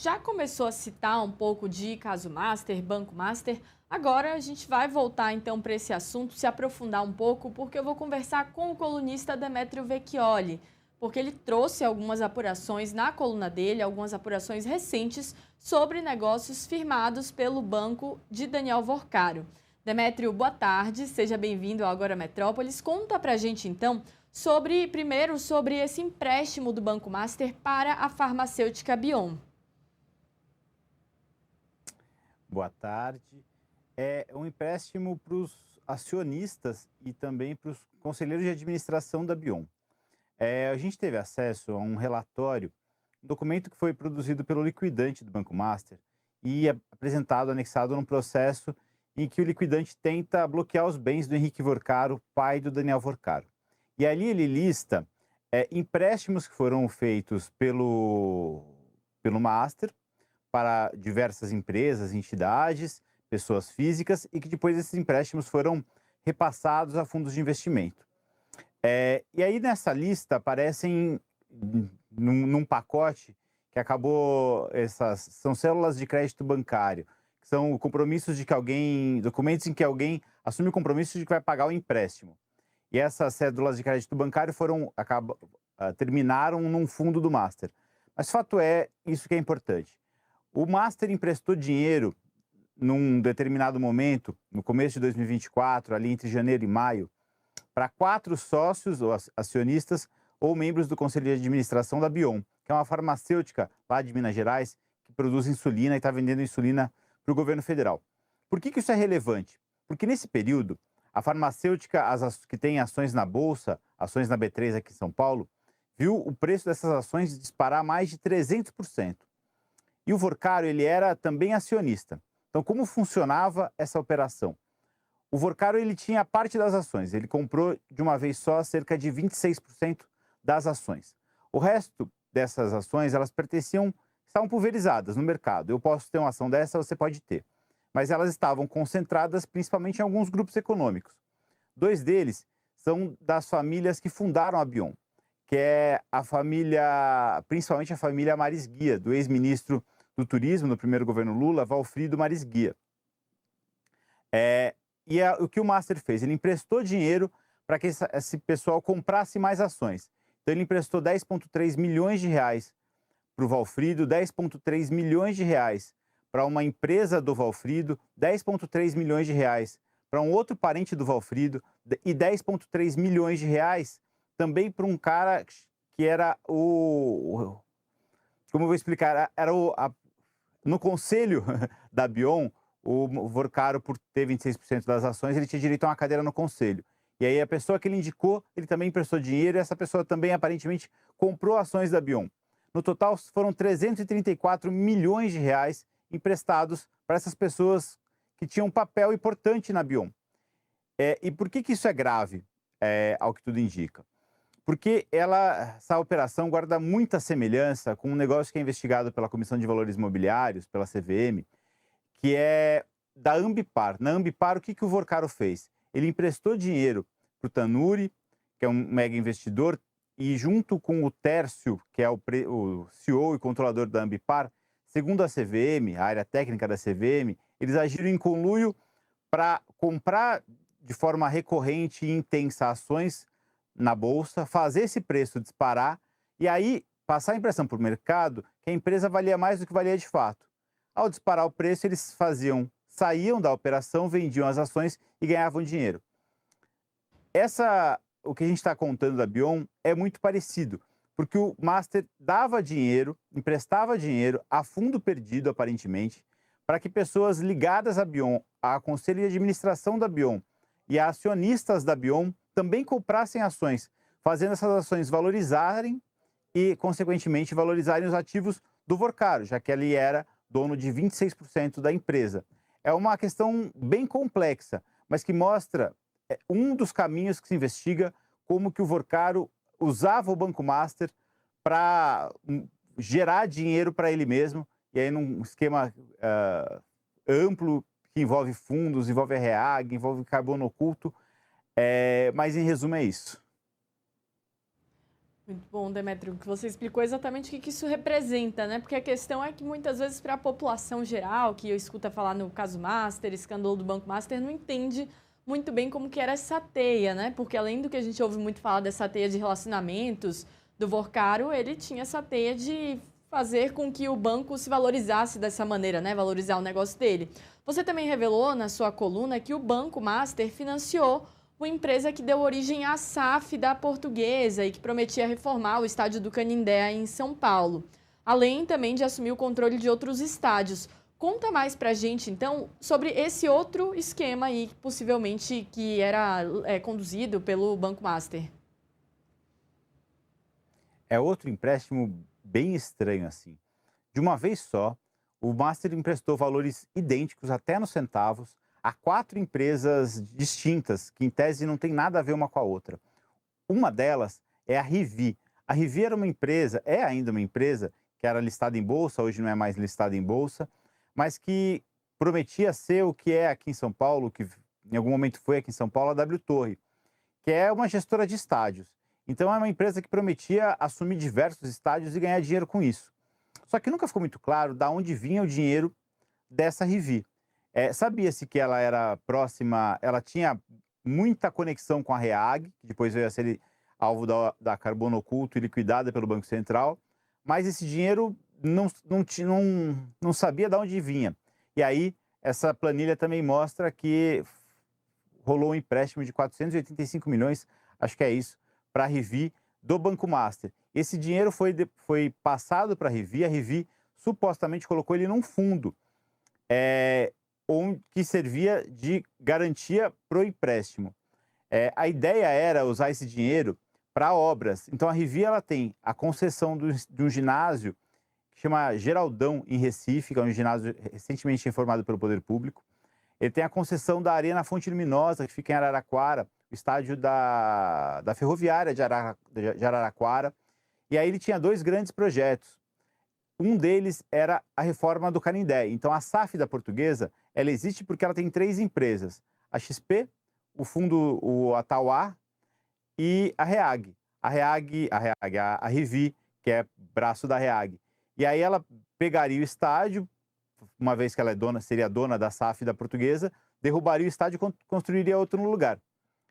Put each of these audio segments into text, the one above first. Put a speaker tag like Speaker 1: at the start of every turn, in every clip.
Speaker 1: Já começou a citar um pouco de caso Master, Banco Master. Agora a gente vai voltar então para esse assunto, se aprofundar um pouco, porque eu vou conversar com o colunista Demetrio Vecchioli, porque ele trouxe algumas apurações na coluna dele, algumas apurações recentes sobre negócios firmados pelo banco de Daniel Vorcaro. Demétrio, boa tarde, seja bem-vindo ao Agora Metrópolis. Conta pra gente então primeiro sobre esse empréstimo do Banco Master para a farmacêutica Bion.
Speaker 2: Boa tarde. É um empréstimo para os acionistas e também para os conselheiros de administração da Bion. A gente teve acesso a um relatório, um documento que foi produzido pelo liquidante do Banco Master e apresentado, anexado num processo em que o liquidante tenta bloquear os bens do Henrique Vorcaro, pai do Daniel Vorcaro. E ali ele lista empréstimos que foram feitos pelo Master para diversas empresas, entidades, pessoas físicas e que depois esses empréstimos foram repassados a fundos de investimento. E aí nessa lista aparecem num pacote que acabou, essas são células de crédito bancário, que são compromissos de que alguém, documentos em que alguém assume o compromisso de que vai pagar o empréstimo. E essas cédulas de crédito bancário terminaram num fundo do Master. Mas fato é, isso que é importante. O Master emprestou dinheiro num determinado momento, no começo de 2024, ali entre janeiro e maio, para 4 sócios ou acionistas ou membros do conselho de administração da Bion, que é uma farmacêutica lá de Minas Gerais que produz insulina e está vendendo insulina para o governo federal. Por que isso é relevante? Porque nesse período, a farmacêutica que tem ações na Bolsa, ações na B3 aqui em São Paulo, viu o preço dessas ações disparar mais de 300%. E o Vorcaro, ele era também acionista. Então, como funcionava essa operação? O Vorcaro, ele tinha parte das ações. Ele comprou de uma vez só cerca de 26% das ações. O resto dessas ações, elas estavam pulverizadas no mercado. Eu posso ter uma ação dessa, você pode ter. Mas elas estavam concentradas principalmente em alguns grupos econômicos. 2 deles são das famílias que fundaram a Bion, que é principalmente a família Maris Guia, do ex-ministro do Turismo no primeiro governo Lula, Valfrido Maris Guia. O que o Master fez? Ele emprestou dinheiro para que esse pessoal comprasse mais ações. Então ele emprestou 10,3 milhões de reais para o Valfrido, 10,3 milhões de reais para uma empresa do Valfrido, 10,3 milhões de reais para um outro parente do Valfrido e 10,3 milhões de reais também para um cara que era como eu vou explicar, no conselho da Bion, o Vorcaro, por ter 26% das ações, ele tinha direito a uma cadeira no conselho. E aí a pessoa que ele indicou, ele também emprestou dinheiro e essa pessoa também aparentemente comprou ações da Bion. No total, foram 334 milhões de reais emprestados para essas pessoas que tinham um papel importante na Bion. E por que isso é grave, ao que tudo indica? Porque essa operação guarda muita semelhança com um negócio que é investigado pela Comissão de Valores Imobiliários, pela CVM, que é da Ambipar. Na Ambipar, o que o Vorcaro fez? Ele emprestou dinheiro para o Tanuri, que é um mega investidor, e junto com o Tércio, que é o CEO e controlador da Ambipar, segundo a CVM, a área técnica da CVM, eles agiram em conluio para comprar de forma recorrente e intensa ações na Bolsa, fazer esse preço disparar e aí passar a impressão para o mercado que a empresa valia mais do que valia de fato. Ao disparar o preço, eles saíam da operação, vendiam as ações e ganhavam dinheiro. O que a gente está contando da Bion é muito parecido, porque o Master dava dinheiro, emprestava dinheiro a fundo perdido, aparentemente, para que pessoas ligadas à Bion, a conselho de administração da Bion e a acionistas da Bion também comprassem ações, fazendo essas ações valorizarem e, consequentemente, valorizarem os ativos do Vorcaro, já que ele era dono de 26% da empresa. É uma questão bem complexa, mas que mostra um dos caminhos que se investiga como que o Vorcaro usava o Banco Master para gerar dinheiro para ele mesmo, e aí num esquema amplo que envolve fundos, envolve REAG, envolve carbono oculto, mas em resumo é isso.
Speaker 1: Muito bom, Demétrio, que você explicou exatamente o que isso representa, né? Porque a questão é que muitas vezes para a população geral, que eu escuta falar no caso Master, escândalo do Banco Master, não entende muito bem como que era essa teia, né? Porque além do que a gente ouve muito falar dessa teia de relacionamentos do Vorcaro, ele tinha essa teia de fazer com que o banco se valorizasse dessa maneira, né? Valorizar o negócio dele. Você também revelou na sua coluna que o Banco Master financiou uma empresa que deu origem à SAF da Portuguesa e que prometia reformar o estádio do Canindé em São Paulo, além também de assumir o controle de outros estádios. Conta mais pra gente, então, sobre esse outro esquema aí, possivelmente, que era conduzido pelo Banco Master.
Speaker 2: É outro empréstimo bem estranho assim. De uma vez só, o Master emprestou valores idênticos, até nos centavos, a 4 empresas distintas, que em tese não tem nada a ver uma com a outra. Uma delas é a Rivi. A Rivi era uma empresa, é ainda uma empresa, que era listada em bolsa, hoje não é mais listada em bolsa, mas que prometia ser o que é aqui em São Paulo, que em algum momento foi aqui em São Paulo, a W Torre, que é uma gestora de estádios. Então é uma empresa que prometia assumir diversos estádios e ganhar dinheiro com isso. Só que nunca ficou muito claro de onde vinha o dinheiro dessa Rivi. Sabia-se que ela era próxima, ela tinha muita conexão com a REAG, que depois veio a ser alvo da Carbono Oculto e liquidada pelo Banco Central, mas esse dinheiro não sabia de onde vinha. E aí, essa planilha também mostra que rolou um empréstimo de 485 milhões, acho que é isso, para a Rivi do Banco Master. Esse dinheiro foi passado para a Rivi supostamente colocou ele num fundo, que servia de garantia para o empréstimo. A ideia era usar esse dinheiro para obras. Então a Rivi ela tem a concessão de um ginásio que chama Geraldão, em Recife, que é um ginásio recentemente reformado pelo Poder Público. Ele tem a concessão da Arena Fonte Luminosa, que fica em Araraquara, o estádio da Ferroviária de Araraquara. E aí ele tinha 2 grandes projetos. Um deles era a reforma do Canindé. Então a SAF da Portuguesa, ela existe porque ela tem 3 empresas: a XP, o fundo, o Atauá e a REAG. A Rivi, que é braço da REAG. E aí ela pegaria o estádio, uma vez que ela seria dona da SAF da Portuguesa, derrubaria o estádio e construiria outro no lugar.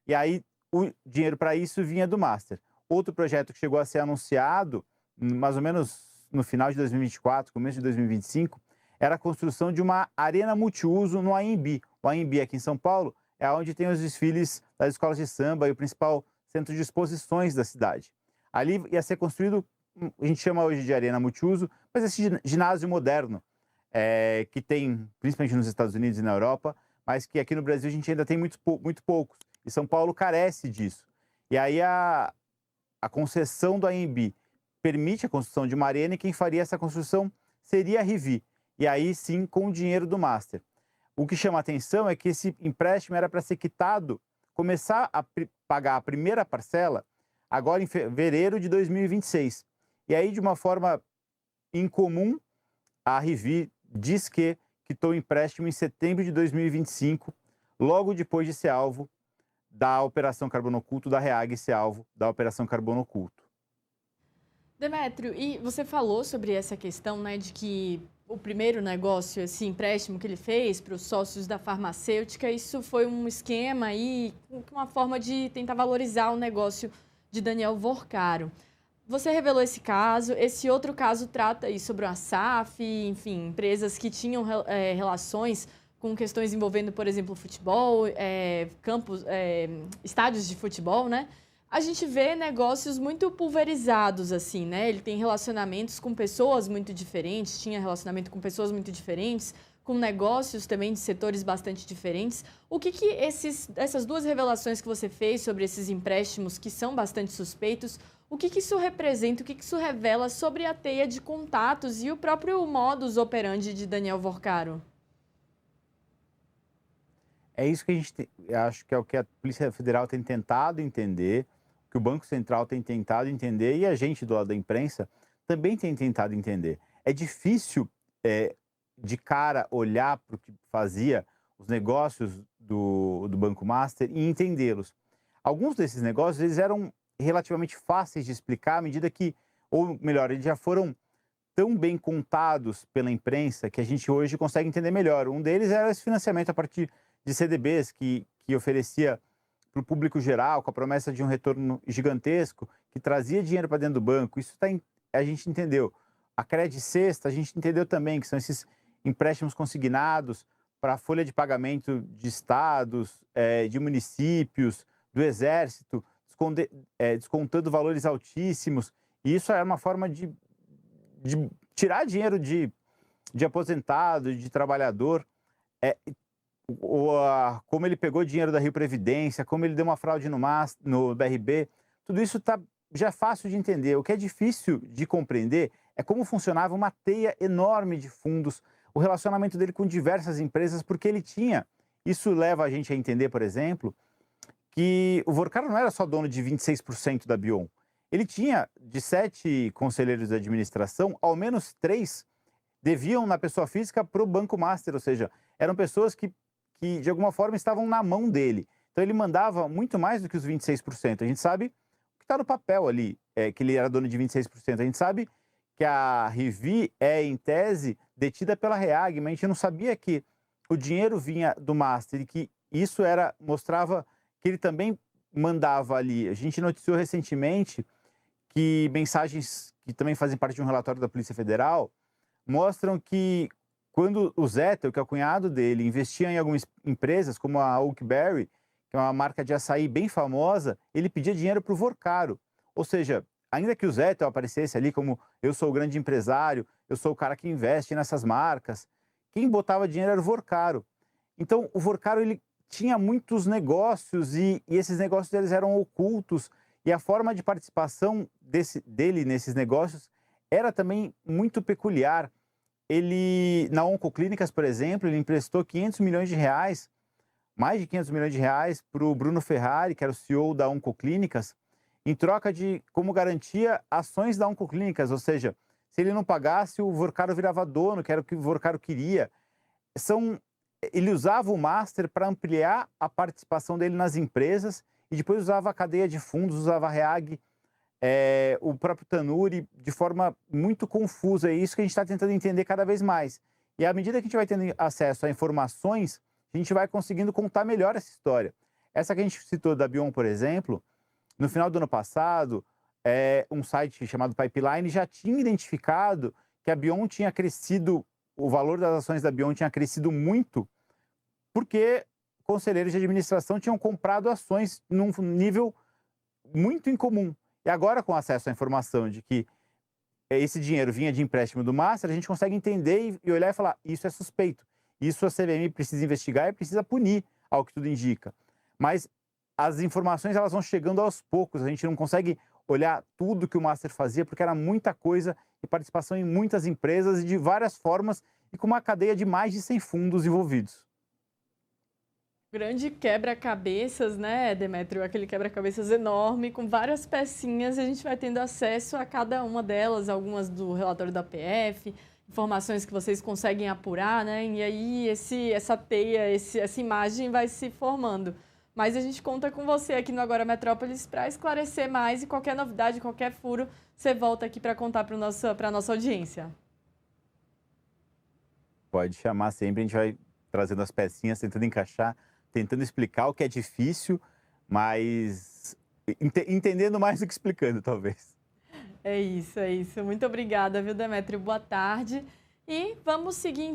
Speaker 2: E aí o dinheiro para isso vinha do Master. Outro projeto que chegou a ser anunciado, mais ou menos no final de 2024, começo de 2025, era a construção de uma arena multiuso no AMB. O AMB aqui em São Paulo é onde tem os desfiles das escolas de samba e o principal centro de exposições da cidade. Ali ia ser construído, a gente chama hoje de arena multiuso, mas esse ginásio moderno, que tem principalmente nos Estados Unidos e na Europa, mas que aqui no Brasil a gente ainda tem muito poucos. E São Paulo carece disso. E aí a concessão do AMB permite a construção de uma arena e quem faria essa construção seria a Rivi. E aí sim com o dinheiro do Master. O que chama a atenção é que esse empréstimo era para ser quitado, começar a pagar a primeira parcela agora em fevereiro de 2026. E aí, de uma forma incomum, a Rivi diz que quitou o empréstimo em setembro de 2025, logo depois de ser alvo da Operação Carbono Oculto, da REAG ser alvo da Operação Carbono Oculto.
Speaker 1: Demétrio, e você falou sobre essa questão, né, de que o primeiro negócio, esse empréstimo que ele fez para os sócios da farmacêutica, isso foi um esquema aí, uma forma de tentar valorizar o negócio de Daniel Vorcaro. Você revelou esse caso, esse outro caso trata aí sobre a SAF, enfim, empresas que tinham relações com questões envolvendo, por exemplo, futebol, campos, estádios de futebol, né? A gente vê negócios muito pulverizados, assim, né? Ele tem relacionamentos com pessoas muito diferentes, tinha relacionamento com pessoas muito diferentes, com negócios também de setores bastante diferentes. O que essas 2 revelações que você fez sobre esses empréstimos que são bastante suspeitos, o que isso representa, o que isso revela sobre a teia de contatos e o próprio modus operandi de Daniel Vorcaro?
Speaker 2: É isso que acho que é o que a Polícia Federal tem tentado entender, que o Banco Central tem tentado entender e a gente do lado da imprensa também tem tentado entender. É difícil, de cara, olhar para o que fazia os negócios do Banco Master e entendê-los. Alguns desses negócios eles eram relativamente fáceis de explicar à medida que, ou melhor, eles já foram tão bem contados pela imprensa que a gente hoje consegue entender melhor. Um deles era esse financiamento a partir de CDBs que oferecia para o público geral, com a promessa de um retorno gigantesco, que trazia dinheiro para dentro do banco. Isso a gente entendeu. A Credit Sexta, a gente entendeu também, que são esses empréstimos consignados para a folha de pagamento de estados, de municípios, do Exército, descontando valores altíssimos. E isso é uma forma de tirar dinheiro de aposentado, de trabalhador. Como ele pegou dinheiro da Rio Previdência, como ele deu uma fraude no BRB, tudo isso já é fácil de entender. O que é difícil de compreender é como funcionava uma teia enorme de fundos, o relacionamento dele com diversas empresas, porque ele tinha. Isso leva a gente a entender, por exemplo, que o Vorcaro não era só dono de 26% da Bion. Ele tinha, de 7 conselheiros de administração, ao menos 3 deviam na pessoa física para o Banco Master, ou seja, eram pessoas que de alguma forma estavam na mão dele. Então ele mandava muito mais do que os 26%. A gente sabe o que está no papel ali, que ele era dono de 26%. A gente sabe que a Rivi é, em tese, detida pela Reag, mas a gente não sabia que o dinheiro vinha do Master e que isso mostrava que ele também mandava ali. A gente noticiou recentemente que mensagens que também fazem parte de um relatório da Polícia Federal mostram que quando o Zettel, que é o cunhado dele, investia em algumas empresas, como a Oakberry, que é uma marca de açaí bem famosa, ele pedia dinheiro para o Vorcaro. Ou seja, ainda que o Zettel aparecesse ali como eu sou o grande empresário, eu sou o cara que investe nessas marcas, quem botava dinheiro era o Vorcaro. Então, o Vorcaro ele tinha muitos negócios e esses negócios eles eram ocultos e a forma de participação dele nesses negócios era também muito peculiar. Ele, na Oncoclínicas, por exemplo, ele emprestou 500 milhões de reais, mais de 500 milhões de reais para o Bruno Ferrari, que era o CEO da Oncoclínicas, em troca de, como garantia, ações da Oncoclínicas, ou seja, se ele não pagasse, o Vorcaro virava dono, que era o que o Vorcaro queria. Ele usava o Master para ampliar a participação dele nas empresas e depois usava a cadeia de fundos, usava a Reag, o próprio Tanuri, de forma muito confusa. É isso que a gente está tentando entender cada vez mais. E à medida que a gente vai tendo acesso a informações, a gente vai conseguindo contar melhor essa história. Essa que a gente citou da Bion, por exemplo, no final do ano passado, um site chamado Pipeline já tinha identificado que a Bion tinha crescido, o valor das ações da Bion tinha crescido muito, porque conselheiros de administração tinham comprado ações num nível muito incomum. E agora, com acesso à informação de que esse dinheiro vinha de empréstimo do Master, a gente consegue entender e olhar e falar, isso é suspeito. Isso a CVM precisa investigar e precisa punir, ao que tudo indica. Mas as informações elas vão chegando aos poucos, a gente não consegue olhar tudo que o Master fazia, porque era muita coisa e participação em muitas empresas e de várias formas e com uma cadeia de mais de 100 fundos envolvidos.
Speaker 1: Grande quebra-cabeças, né, Demétrio? Aquele quebra-cabeças enorme, com várias pecinhas, e a gente vai tendo acesso a cada uma delas, algumas do relatório da PF, informações que vocês conseguem apurar, né? E aí essa teia, essa imagem vai se formando. Mas a gente conta com você aqui no Agora Metrópolis para esclarecer mais e qualquer novidade, qualquer furo, você volta aqui para contar para a nossa audiência.
Speaker 2: Pode chamar sempre, a gente vai trazendo as pecinhas, tentando encaixar, tentando explicar o que é difícil, mas entendendo mais do que explicando, talvez.
Speaker 1: É isso, é isso. Muito obrigada, viu, Demétrio? Boa tarde. E vamos seguir.